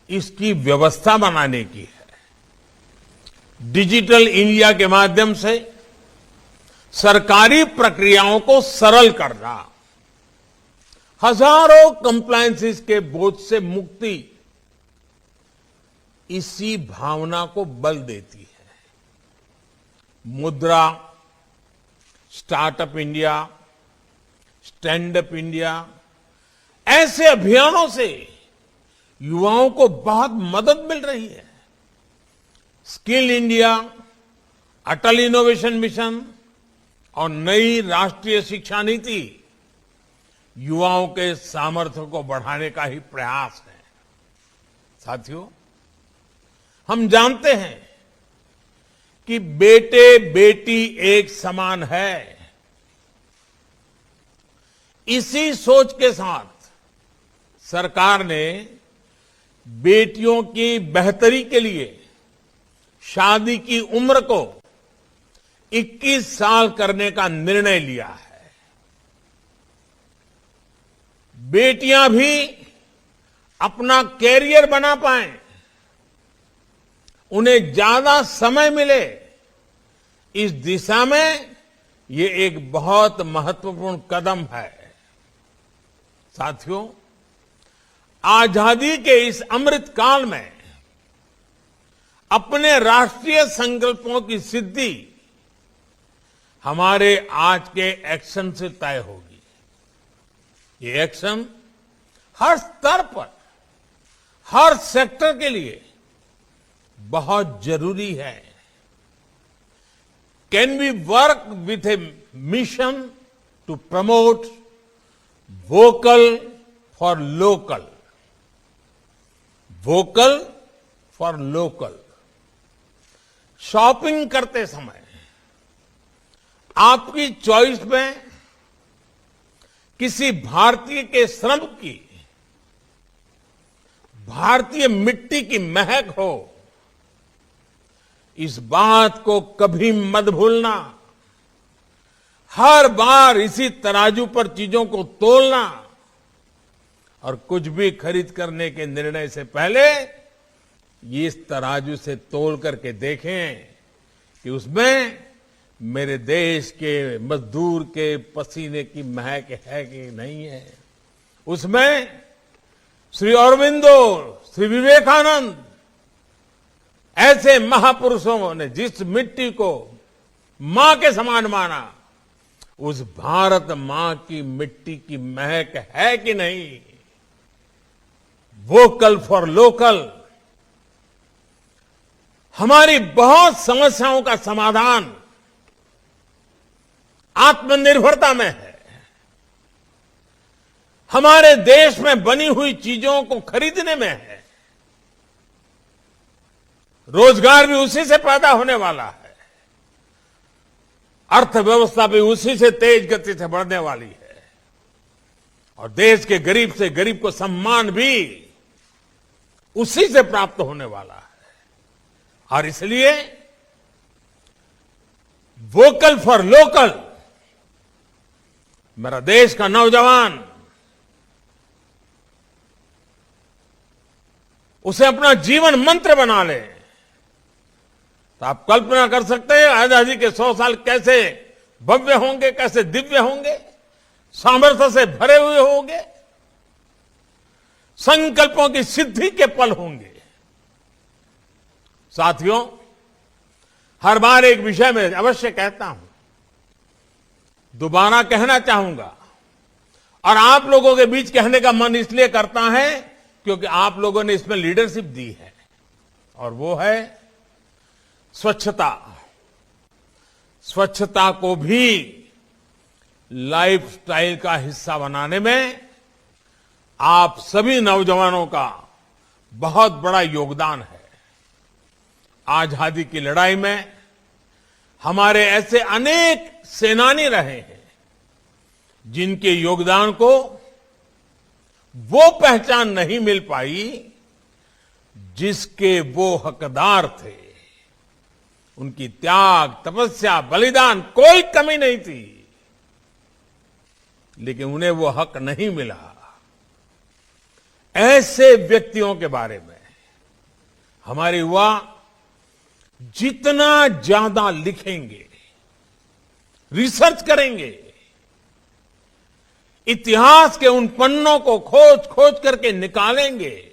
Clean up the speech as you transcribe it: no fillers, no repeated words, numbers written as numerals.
इसकी व्यवस्था बनाने की है। डिजिटल इंडिया के माध्यम से सरकारी प्रक्रियाओं को सरल करना, हजारों कंप्लायंसेस के बोझ से मुक्ति, इसी भावना को बल देती है। मुद्रा, startup India, stand up India, ऐसे अभियानों से युवाओं को बहुत मदद मिल रही है। स्किल इंडिया, अटल इनोवेशन मिशन और नई राष्ट्रीय शिक्षा नीति युवाओं के सामर्थ्य को बढ़ाने का ही प्रयास है। साथियों, हम जानते हैं कि बेटे बेटी एक समान है। इसी सोच के साथ सरकार ने बेटियों की बेहतरी के लिए शादी की उम्र को 21 साल करने का निर्णय लिया है। बेटियां भी अपना कैरियर बना पाएं, उन्हें ज्यादा समय मिले, इस दिशा में ये एक बहुत महत्वपूर्ण कदम है। साथियों, आजादी के इस अमृत काल में अपने राष्ट्रीय संकल्पों की सिद्धि हमारे आज के एक्शन से तय होगी। ये एक्शन हर स्तर पर, हर सेक्टर के लिए बहुत जरूरी है। Can we work with a mission to promote vocal for local? Vocal for local. Shopping करते समय आपकी चॉइस में किसी भारतीय के श्रम की, भारतीय मिट्टी की महक हो, इस बात को कभी मत भूलना। हर बार इसी तराजू पर चीजों को तोलना और कुछ भी खरीद करने के निर्णय से पहले इस तराजू से तोल करके देखें कि उसमें मेरे देश के मजदूर के पसीने की महक है कि नहीं है। उसमें श्री अरविंदो, श्री विवेकानंद, ऐसे महापुरुषों ने जिस मिट्टी को मां के समान माना, उस भारत मां की मिट्टी की महक है कि नहीं? वोकल फॉर लोकल हमारी बहुत समस्याओं का समाधान आत्मनिर्भरता में है। हमारे देश में बनी हुई चीजों को खरीदने में है। रोजगार भी उसी से पैदा होने वाला है। अर्थव्यवस्था भी उसी से तेज गति से बढ़ने वाली है। और देश के गरीब से गरीब को सम्मान भी उसी से प्राप्त होने वाला है। और इसलिए वोकल फॉर लोकल मेरा देश का नौजवान उसे अपना जीवन मंत्र बना ले, तो आप कल्पना कर सकते हैं आजादी के 100 साल कैसे भव्य होंगे, कैसे दिव्य होंगे, सामर्थ्य से भरे हुए होंगे, संकल्पों की सिद्धि के पल होंगे। साथियों, हर बार एक विषय में अवश्य कहता हूं, दोबारा कहना चाहूंगा, और आप लोगों के बीच कहने का मन इसलिए करता है क्योंकि आप लोगों ने इसमें लीडरशिप दी है, और वो है स्वच्छता। स्वच्छता को भी लाइफस्टाइल का हिस्सा बनाने में आप सभी नौजवानों का बहुत बड़ा योगदान है। आजादी की लड़ाई में हमारे ऐसे अनेक सेनानी रहे हैं जिनके योगदान को वो पहचान नहीं मिल पाई जिसके वो हकदार थे। उनकी त्याग, तपस्या, बलिदान कोई कमी नहीं थी, लेकिन उन्हें वो हक नहीं मिला। ऐसे व्यक्तियों के बारे में हमारे युवा जितना ज्यादा लिखेंगे, रिसर्च करेंगे, इतिहास के उन पन्नों को खोज खोज करके निकालेंगे,